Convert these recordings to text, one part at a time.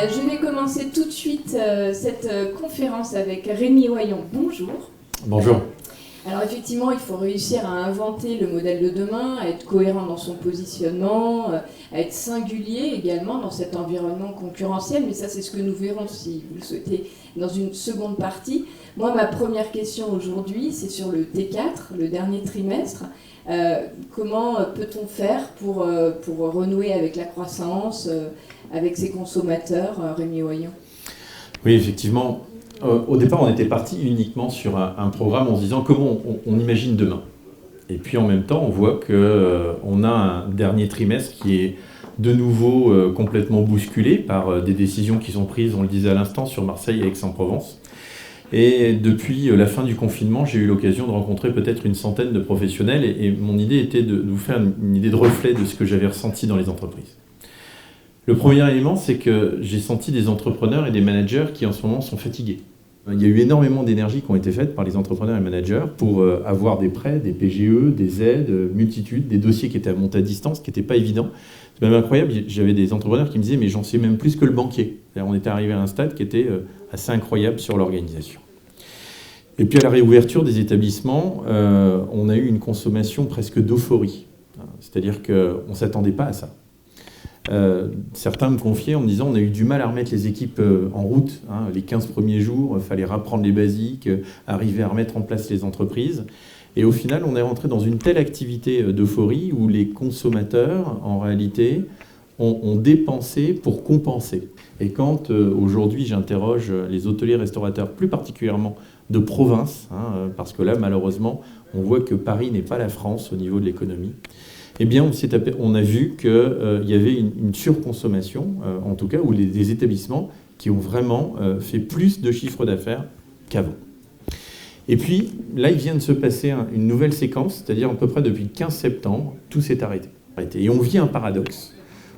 Je vais commencer tout de suite cette conférence avec Rémi Oyon. Bonjour. Bonjour. Alors effectivement, il faut réussir à inventer le modèle de demain, à être cohérent dans son positionnement, à être singulier également dans cet environnement concurrentiel. Mais ça, c'est ce que nous verrons, si vous le souhaitez, dans une seconde partie. Moi, ma première question aujourd'hui, c'est sur le T4, le dernier trimestre. Comment peut-on faire pour renouer avec la croissance, avec ses consommateurs, Rémi Oyon? Oui, effectivement. Au départ, on était parti uniquement sur un programme en se disant comment on imagine demain. Et puis en même temps, on voit qu'on a un dernier trimestre qui est de nouveau complètement bousculé par des décisions qui sont prises, on le disait à l'instant, sur Marseille et Aix-en-Provence. Et depuis la fin du confinement, j'ai eu l'occasion de rencontrer peut-être une centaine de professionnels et mon idée était de vous faire une idée de reflet de ce que j'avais ressenti dans les entreprises. Le premier élément, c'est que j'ai senti des entrepreneurs et des managers qui en ce moment sont fatigués. Il y a eu énormément d'énergie qui ont été faites par les entrepreneurs et managers pour avoir des prêts, des PGE, des aides, multitudes, des dossiers qui étaient à monter à distance, qui n'étaient pas évidents. C'est même incroyable, j'avais des entrepreneurs qui me disaient « mais j'en sais même plus que le banquier ». On était arrivé à un stade qui était assez incroyable sur l'organisation. Et puis à la réouverture des établissements, on a eu une consommation presque d'euphorie. C'est-à-dire qu'on ne s'attendait pas à ça. Certains me confiaient en me disant on a eu du mal à remettre les équipes en route. Les 15 premiers jours, il fallait rapprendre les basiques, arriver à remettre en place les entreprises. Et au final, on est rentré dans une telle activité d'euphorie où les consommateurs, en réalité, ont dépensé pour compenser. Et quand aujourd'hui j'interroge les hôteliers-restaurateurs, plus particulièrement de province, parce que là, malheureusement, on voit que Paris n'est pas la France au niveau de l'économie, eh bien, on a vu qu'il y avait une surconsommation, en tout cas, ou des établissements qui ont vraiment fait plus de chiffre d'affaires qu'avant. Et puis, là, il vient de se passer une nouvelle séquence, c'est-à-dire à peu près depuis le 15 septembre, tout s'est arrêté. Et on vit un paradoxe.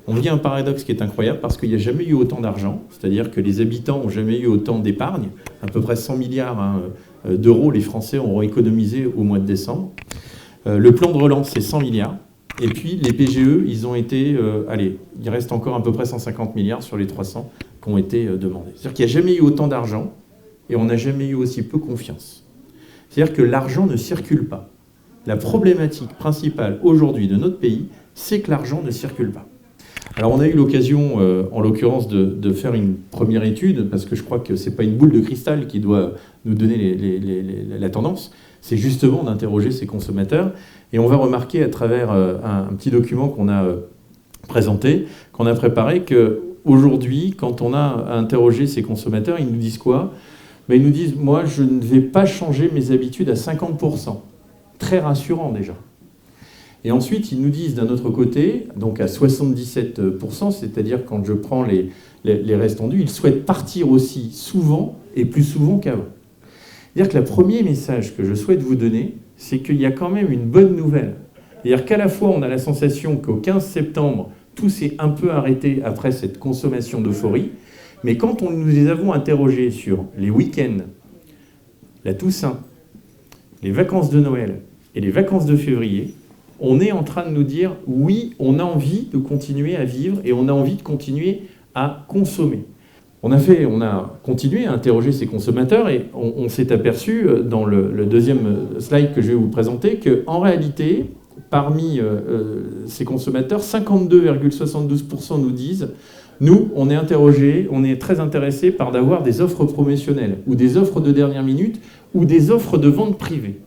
On vit un paradoxe qui est incroyable parce qu'il n'y a jamais eu autant d'argent, c'est-à-dire que les habitants n'ont jamais eu autant d'épargne, à peu près 100 milliards d'euros les Français auront économisé au mois de décembre. Le plan de relance, c'est 100 milliards. Et puis les PGE, ils ont été, il reste encore à peu près 150 milliards sur les 300 qui ont été demandés. C'est-à-dire qu'il n'y a jamais eu autant d'argent et on n'a jamais eu aussi peu confiance. C'est-à-dire que l'argent ne circule pas. La problématique principale aujourd'hui de notre pays, c'est que l'argent ne circule pas. Alors on a eu l'occasion, en l'occurrence, de faire une première étude, parce que je crois que ce n'est pas une boule de cristal qui doit nous donner la tendance, c'est justement d'interroger ces consommateurs. Et on va remarquer à travers un petit document qu'on a présenté, qu'on a préparé, qu'aujourd'hui, quand on a interrogé ces consommateurs, ils nous disent quoi? Ils nous disent « moi, je ne vais pas changer mes habitudes à 50%. » Très rassurant déjà. Et ensuite, ils nous disent d'un autre côté, donc à 77%, c'est-à-dire quand je prends les restants dus, ils souhaitent partir aussi souvent et plus souvent qu'avant. C'est-à-dire que le premier message que je souhaite vous donner, c'est qu'il y a quand même une bonne nouvelle. C'est-à-dire qu'à la fois, on a la sensation qu'au 15 septembre, tout s'est un peu arrêté après cette consommation d'euphorie, mais quand nous les avons interrogés sur les week-ends, la Toussaint, les vacances de Noël et les vacances de février, on est en train de nous dire « oui, on a envie de continuer à vivre et on a envie de continuer à consommer ». On a continué à interroger ces consommateurs et on s'est aperçu dans le deuxième slide que je vais vous présenter qu'en réalité, parmi ces consommateurs, 52,72% nous disent « nous, on est interrogés, on est très intéressés par d'avoir des offres promotionnelles ou des offres de dernière minute ou des offres de vente privée ».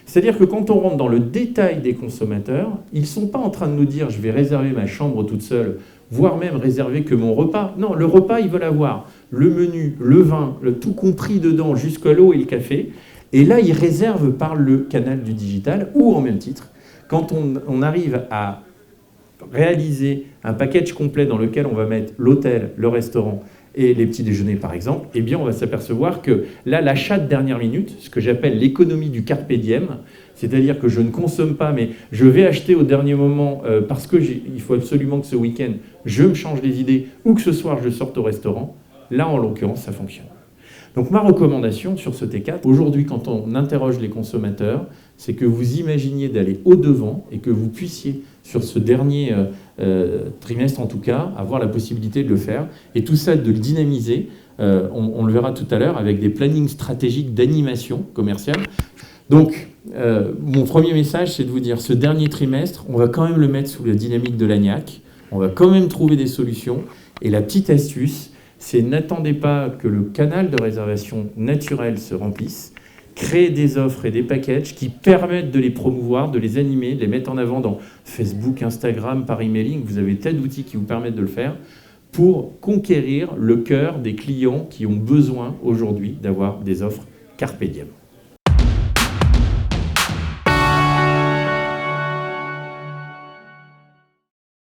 C'est-à-dire que quand on rentre dans le détail des consommateurs, ils ne sont pas en train de nous dire « je vais réserver ma chambre toute seule », voire même réserver que mon repas. Non, le repas, ils veulent avoir le menu, le vin, tout compris dedans, jusqu'à l'eau et le café. Et là, ils réservent par le canal du digital ou en même titre. Quand on arrive à réaliser un package complet dans lequel on va mettre l'hôtel, le restaurant et les petits déjeuners par exemple, eh bien on va s'apercevoir que là, l'achat de dernière minute, ce que j'appelle l'économie du carpe diem, c'est-à-dire que je ne consomme pas, mais je vais acheter au dernier moment parce qu'il faut absolument que ce week-end, je me change les idées ou que ce soir, je sorte au restaurant, là, en l'occurrence, ça fonctionne. Donc ma recommandation sur ce T4, aujourd'hui, quand on interroge les consommateurs, c'est que vous imaginiez d'aller au-devant et que vous puissiez, sur ce dernier trimestre en tout cas, avoir la possibilité de le faire. Et tout ça, de le dynamiser, on le verra tout à l'heure, avec des plannings stratégiques d'animation commerciale. Donc, mon premier message, c'est de vous dire, ce dernier trimestre, on va quand même le mettre sous la dynamique de l'ANIAC, on va quand même trouver des solutions. Et la petite astuce, c'est n'attendez pas que le canal de réservation naturel se remplisse. Créer des offres et des packages qui permettent de les promouvoir, de les animer, de les mettre en avant dans Facebook, Instagram, par emailing. Vous avez tas d'outils qui vous permettent de le faire pour conquérir le cœur des clients qui ont besoin aujourd'hui d'avoir des offres carpe diem.